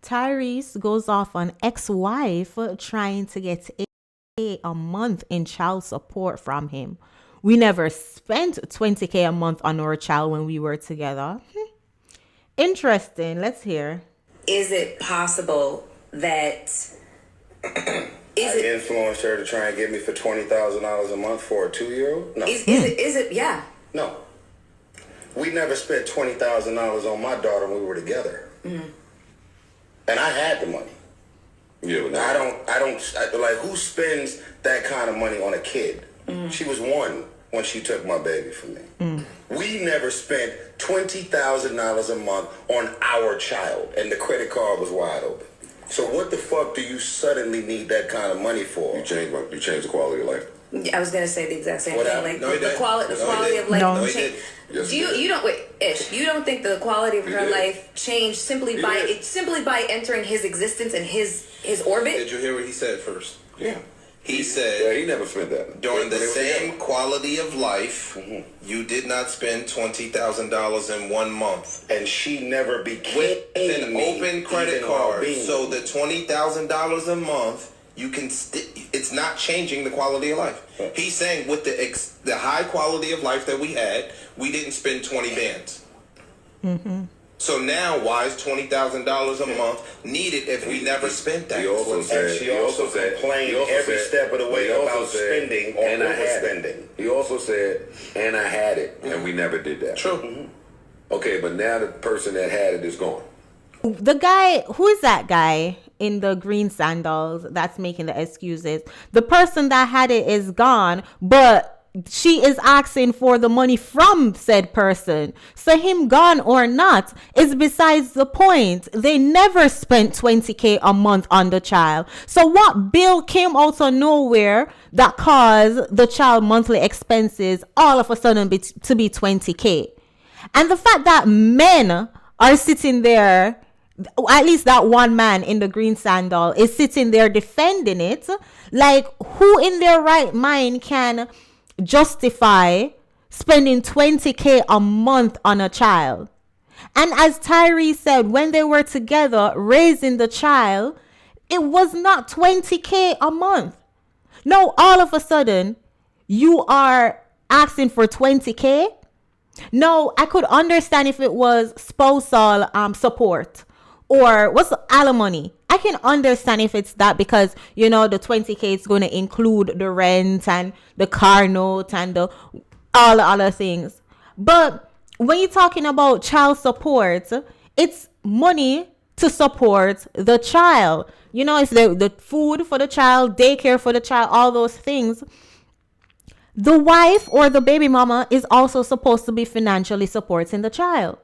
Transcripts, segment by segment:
Tyrese goes off on ex-wife trying to get a month in child support from him. We never spent 20K a month on our child when we were together. Interesting. Let's hear. Is it possible that I influenced her to try and get me for $20,000 a month for a 2-year-old? No. Is it? Yeah. No. We never spent $20,000 on my daughter when we were together. Mm-hmm. And I had the money. Yeah, but I don't like, who spends that kind of money on a kid? Mm-hmm. She was 1 when she took my baby from me. Mm. We never spent $20,000 a month on our child, and the credit card was wide open. So what the fuck do you suddenly need that kind of money for? You change the quality of life. I was gonna say the exact same thing. Like no, the quality of life. No. Changed. Yes, You don't wait, Ish. You don't think the quality of her life changed simply by entering his existence and his orbit? Did you hear what he said first? Yeah. He said he never spent that. During the same quality of life, you did not spend $20,000 in 1 month. And she never became with an open credit card. So the $20,000 a month, you can it's not changing the quality of life. He's saying with the high quality of life that we had, we didn't spend 20 bands. Mm-hmm. So now, why is $20,000 a month needed if we never spent that? She also complained every step of the way about spending and overspending. He also said, and I had it, and we never did that. True. Mm-hmm. Okay, but now the person that had it is gone. The guy, who is that guy in the green sandals that's making the excuses? The person that had it is gone, but she is asking for the money from said person. So him gone or not is besides the point. They never spent 20K a month on the child. So what bill came out of nowhere that caused the child monthly expenses all of a sudden to be 20K? And the fact that men are sitting there, at least that one man in the green sandal is sitting there defending it, like, who in their right mind can justify spending 20K a month on a child? And as Tyrese said, when they were together raising the child, it was not 20K a month. No, all of a sudden you are asking for 20K. No, I could understand if it was spousal support or what's alimony. I can understand if it's that, because the 20K is going to include the rent and the car note and all the other things. But when you're talking about child support, it's money to support the child. It's the food for the child, daycare for the child, all those things. The wife or the baby mama is also supposed to be financially supporting the child.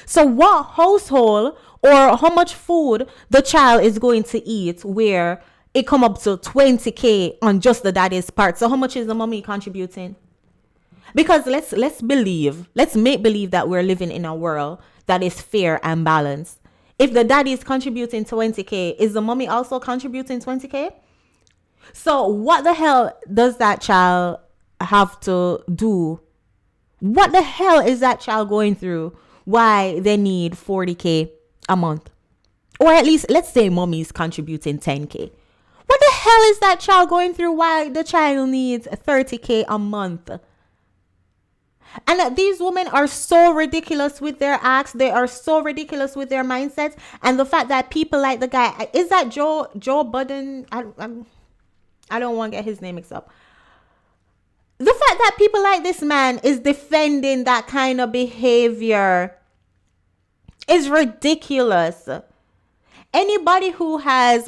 So what household or how much food the child is going to eat where it come up to 20K on just the daddy's part? So how much is the mommy contributing? Because let's make believe that we're living in a world that is fair and balanced. If the daddy is contributing 20K, is the mommy also contributing 20K? So what the hell does that child have to do? What the hell is that child going through? Why they need 40K a month? Or at least, let's say mommy's contributing 10K. What the hell is that child going through? Why the child needs 30K a month? And these women are so ridiculous with their acts. They are so ridiculous with their mindsets. And the fact that people like the guy, is that Joe Budden? I don't want to get his name mixed up. The fact that people like this man is defending that kind of behavior is ridiculous. Anybody who is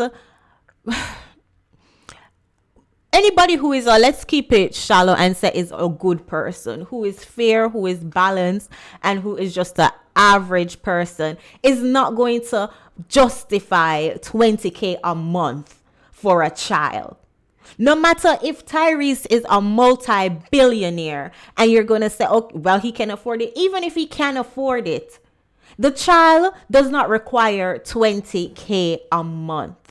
let's keep it shallow and say is a good person, who is fair, who is balanced, and who is just an average person, is not going to justify 20K a month for a child. No matter if Tyrese is a multi-billionaire and you're going to say, oh, well, he can afford it. Even if he can afford it, the child does not require 20K a month.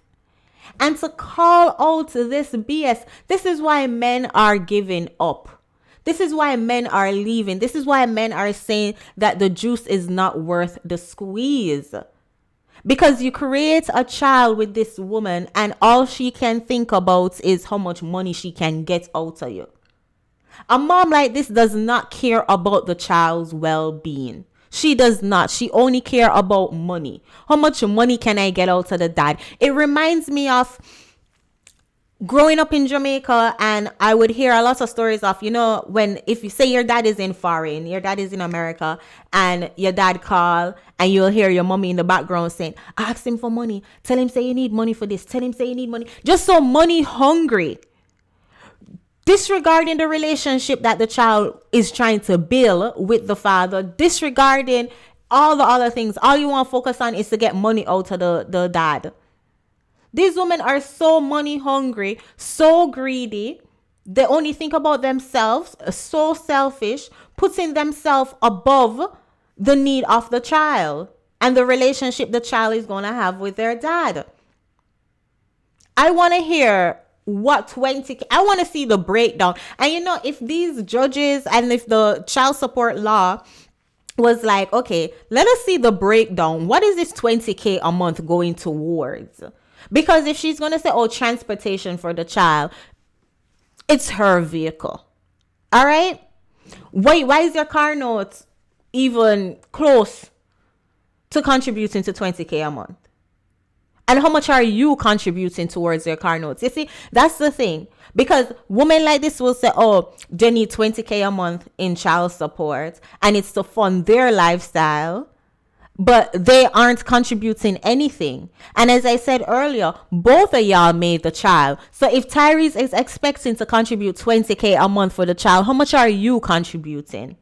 And to call out this BS, this is why men are giving up. This is why men are leaving. This is why men are saying that the juice is not worth the squeeze. Because you create a child with this woman and all she can think about is how much money she can get out of you. A mom like this does not care about the child's well-being. She does not. She only care about money. How much money can I get out of the dad? It reminds me of growing up in Jamaica, and I would hear a lot of stories of, when, if you say your dad is in foreign, your dad is in America, and your dad call, and you'll hear your mommy in the background saying, ask him for money. Tell him say you need money for this. Tell him say you need money. Just so money hungry. Disregarding the relationship that the child is trying to build with the father, disregarding all the other things. All you want to focus on is to get money out of the dad. These women are so money hungry, so greedy. They only think about themselves, so selfish, putting themselves above the need of the child and the relationship the child is going to have with their dad. I want to hear what 20K, I want to see the breakdown. And if these judges and if the child support law was like, okay, let us see the breakdown. What is this 20K a month going towards? Because if she's going to say, transportation for the child, it's her vehicle. All right? Why is your car note even close to contributing to 20K a month? And how much are you contributing towards your car notes? You see, that's the thing. Because women like this will say, they need 20K a month in child support, and it's to fund their lifestyle, but they aren't contributing anything. And as I said earlier, both of y'all made the child. So if Tyrese is expecting to contribute 20K a month for the child, how much are you contributing?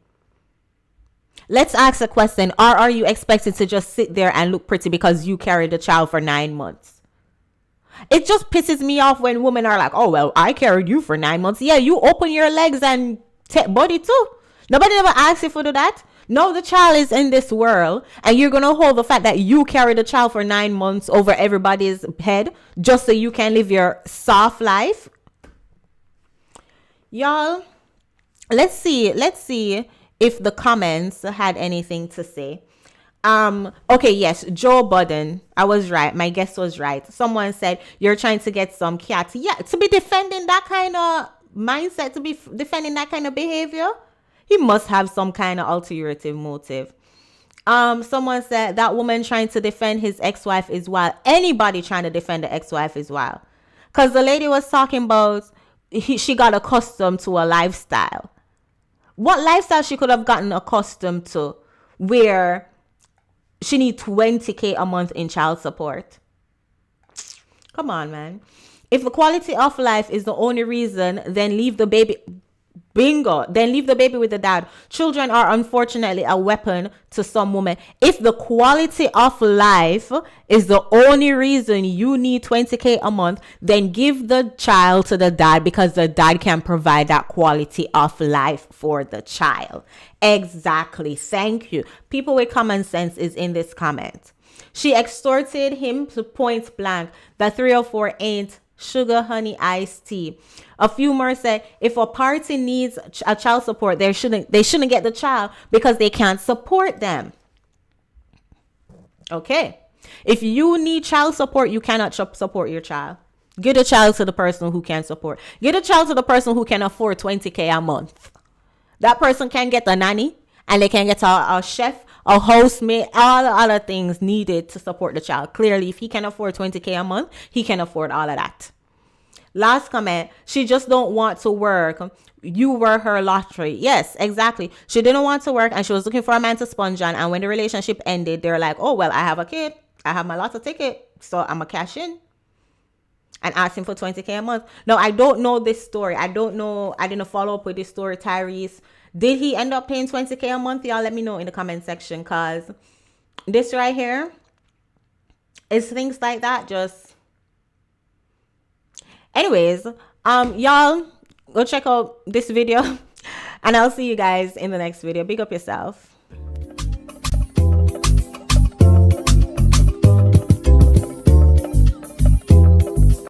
Let's ask a question. Or are you expected to just sit there and look pretty because you carried the child for 9 months? It just pisses me off when women are like, I carried you for 9 months. Yeah, you open your legs and take body too. Nobody ever asked you for that. No, the child is in this world, and you're going to hold the fact that you carried the child for 9 months over everybody's head just so you can live your soft life. Y'all, let's see if the comments had anything to say. Okay, yes, Joe Budden. I was right. My guess was right. Someone said you're trying to get some cat. Yeah, to be defending that kind of mindset, to be defending that kind of behavior, he must have some kind of ulterior motive. Someone said that woman trying to defend his ex-wife is wild. Anybody trying to defend the ex-wife is wild. Because the lady was talking about she got accustomed to a lifestyle. What lifestyle she could have gotten accustomed to where she needs 20K a month in child support? Come on, man. If the quality of life is the only reason, then leave the baby. Bingo. Then leave the baby with the dad. Children are unfortunately a weapon to some women. If the quality of life is the only reason you need 20K a month, then give the child to the dad because the dad can provide that quality of life for the child. Exactly. Thank you. People with common sense is in this comment. She extorted him to point blank. The 304 ain't sugar, honey, iced tea. A few more said, if a party needs a child support, they shouldn't get the child because they can't support them. Okay. If you need child support, you cannot support your child. Get a child to the person who can support. Get a child to the person who can afford 20K a month. That person can get a nanny, and they can get a chef, a housemate, all the other things needed to support the child. Clearly, if he can afford 20K a month, he can afford all of that. Last comment, she just don't want to work. You were her lottery. Yes, exactly. She didn't want to work and she was looking for a man to sponge on. And when the relationship ended, they're like, I have a kid. I have my lotto ticket. So I'm going to cash in and ask him for 20K a month. Now, I don't know this story. I don't know. I didn't follow up with this story, Tyrese. Did he end up paying 20K a month? Y'all let me know in the comment section, because this right here is things like that just... Anyways, y'all go check out this video and I'll see you guys in the next video. Big up yourself.